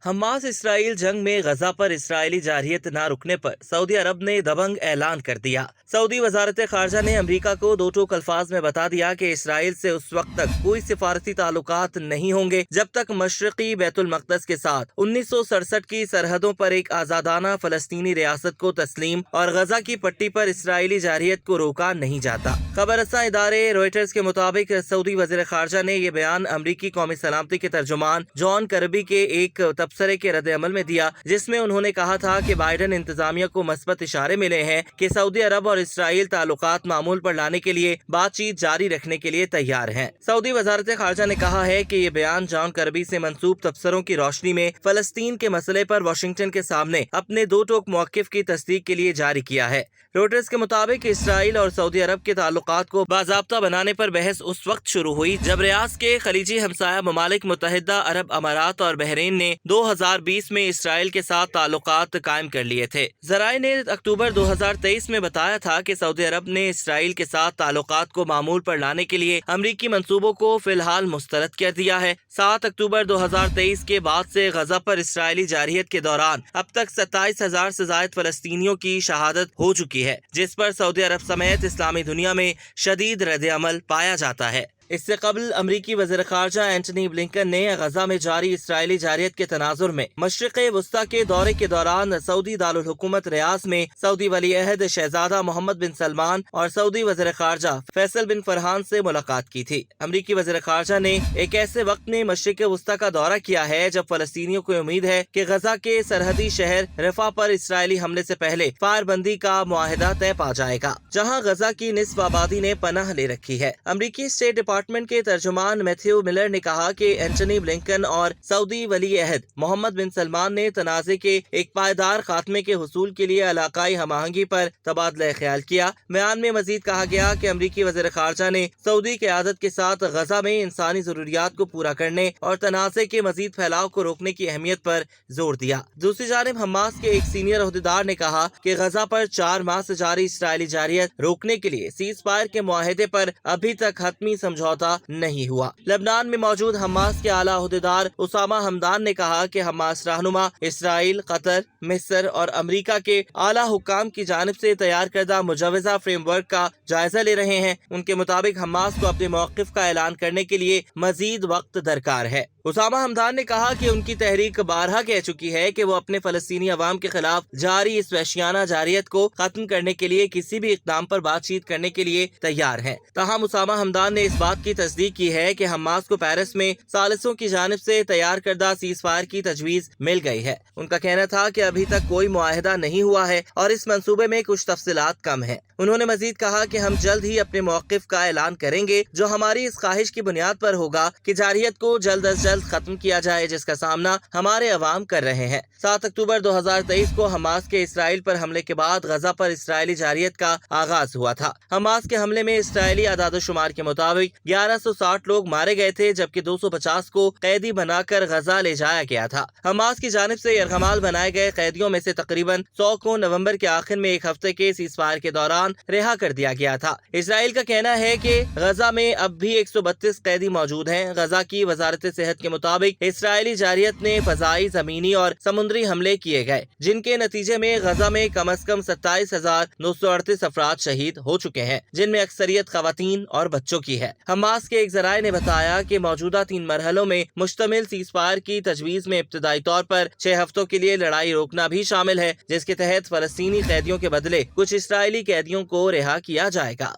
Hamas اسرائیل جنگ میں غزہ پر اسرائیلی جارحیت نہ رکنے پر سعودی عرب نے دبنگ اعلان کر دیا۔ سعودی وزارت خارجہ نے امریکہ کو دو ٹوک الفاظ میں بتا دیا کہ اسرائیل سے اس وقت تک کوئی سفارتی تعلقات نہیں ہوں گے جب تک مشرقی بیت المقدس کے ساتھ 1967 کی سرحدوں پر ایک آزادانہ فلسطینی ریاست کو تسلیم اور غزہ کی پٹی پر اسرائیلی جارحیت کو روکا نہیں جاتا۔ خبر رساں ادارے روئٹرز کے مطابق سعودی وزیر خارجہ نے یہ بیان امریکی قومی سلامتی کے ترجمان جان کربی کے ایک تبصرے کے رد عمل میں دیا، جس میں انہوں نے کہا تھا کہ بائیڈن انتظامیہ کو مثبت اشارے ملے ہیں کہ سعودی عرب اور اسرائیل تعلقات معمول پر لانے کے لیے بات چیت جاری رکھنے کے لیے تیار ہیں۔ سعودی وزارت خارجہ نے کہا ہے کہ یہ بیان جان کربی سے منسوب تبصروں کی روشنی میں فلسطین کے مسئلے پر واشنگٹن کے سامنے اپنے دو ٹوک موقف کی تصدیق کے لیے جاری کیا ہے۔ روئٹرز کے مطابق اسرائیل اور سعودی عرب کے تعلقات کو باضابطہ بنانے پر بحث اس وقت شروع ہوئی جب ریاض کے خلیجی ہمسایہ ممالک متحدہ عرب امارات اور بحرین نے 2020 میں اسرائیل کے ساتھ تعلقات قائم کر لیے تھے۔ ذرائع نے اکتوبر 2023 میں بتایا تھا کہ سعودی عرب نے اسرائیل کے ساتھ تعلقات کو معمول پر لانے کے لیے امریکی منصوبوں کو فی الحال مسترد کر دیا ہے۔ 7 اکتوبر 2023 کے بعد سے غزہ پر اسرائیلی جارحیت کے دوران اب تک 27,000 سے زائد فلسطینیوں کی شہادت ہو چکی ہے، جس پر سعودی عرب سمیت اسلامی دنیا میں شدید رد عمل پایا جاتا ہے۔ اس سے قبل امریکی وزیر خارجہ اینٹنی بلنکن نے غزہ میں جاری اسرائیلی جارحیت کے تناظر میں مشرق وسطیٰ کے دورے کے دوران سعودی دارالحکومت ریاض میں سعودی ولی عہد شہزادہ محمد بن سلمان اور سعودی وزیر خارجہ فیصل بن فرحان سے ملاقات کی تھی۔ امریکی وزیر خارجہ نے ایک ایسے وقت میں مشرق وسطیٰ کا دورہ کیا ہے جب فلسطینیوں کو امید ہے کہ غزہ کے سرحدی شہر رفح پر اسرائیلی حملے سے پہلے فائر بندی کا معاہدہ طے پا جائے گا، جہاں غزہ کی نصف آبادی نے پناہ لے رکھی ہے۔ امریکی اسٹیٹ ڈپارٹمنٹ کے ترجمان میتھیو ملر نے کہا کہ اینٹنی بلنکن اور سعودی ولی عہد محمد بن سلمان نے تنازع کے ایک پائیدار خاتمے کے حصول کے لیے علاقائی ہم آہنگی پر تبادلہ خیال کیا۔ بیان میں مزید کہا گیا کہ امریکی وزیر خارجہ نے سعودی قیادت کے ساتھ غزہ میں انسانی ضروریات کو پورا کرنے اور تنازع کے مزید پھیلاؤ کو روکنے کی اہمیت پر زور دیا۔ دوسری جانب حماس کے ایک سینئر عہدیدار نے کہا کہ غزہ پر 4 ماہ سے جاری اسرائیلی جارحیت روکنے کے لیے سیز فائر کے معاہدے پر ابھی تک حتمی سمجھوتا نہیں ہوا۔ لبنان میں موجود حماس کے اعلیٰ عہدیدار اسامہ حمدان نے کہا کہ حماس رہنما اسرائیل، قطر، مصر اور امریکہ کے اعلیٰ حکام کی جانب سے تیار کردہ مجوزہ فریم ورک کا جائزہ لے رہے ہیں۔ ان کے مطابق حماس کو اپنے موقف کا اعلان کرنے کے لیے مزید وقت درکار ہے۔ اسامہ حمدان نے کہا کہ ان کی تحریک بارہا کہہ چکی ہے کہ وہ اپنے فلسطینی عوام کے خلاف جاری اس وحشیانہ جارحیت کو ختم کرنے کے لیے کسی بھی اقدام پر بات چیت کرنے کے لیے تیار ہیں۔ تاہم اسامہ حمدان نے اس بات کی تصدیق کی ہے کہ حماس کو پیرس میں ثالثوں کی جانب سے تیار کردہ سیز فائر کی تجویز مل گئی ہے۔ ان کا کہنا تھا کہ ابھی تک کوئی معاہدہ نہیں ہوا ہے اور اس منصوبے میں کچھ تفصیلات کم ہیں۔ انہوں نے مزید کہا کہ ہم جلد ہی اپنے موقف کا اعلان کریں گے، جو ہماری اس خواہش کی بنیاد پر ہوگا کہ جارحیت کو جلد از جلد ختم کیا جائے، جس کا سامنا ہمارے عوام کر رہے ہیں۔ 7 اکتوبر 2023 کو حماس کے اسرائیل پر حملے کے بعد غزہ پر اسرائیلی جارحیت کا آغاز ہوا تھا۔ حماس کے حملے میں اسرائیلی اعداد و شمار کے مطابق 1160 لوگ مارے گئے تھے، جبکہ 250 کو قیدی بنا کر غزہ لے جایا گیا تھا۔ حماس کی جانب سے یرغمال بنائے گئے قیدیوں میں سے تقریباً 100 کو نومبر کے آخر میں ایک ہفتے کے سیز فائر کے دوران رہا کر دیا گیا تھا۔ اسرائیل کا کہنا ہے کہ غزہ میں اب بھی 132 قیدی موجود ہیں۔ غزہ کی وزارت صحت کے مطابق اسرائیلی جارحیت نے فضائی، زمینی اور سمندری حملے کیے گئے، جن کے نتیجے میں غزہ میں کم از کم 27,938 افراد شہید ہو چکے ہیں، جن میں اکثریت خواتین اور بچوں کی ہے۔ حماس کے ایک ذرائع نے بتایا کہ موجودہ 3 مرحلوں میں مشتمل سیز فائر کی تجویز میں ابتدائی طور پر 6 ہفتوں کے لیے لڑائی روکنا بھی شامل ہے، جس کے تحت فلسطینی قیدیوں کے بدلے کچھ اسرائیلی قیدیوں کو رہا کیا جائے گا۔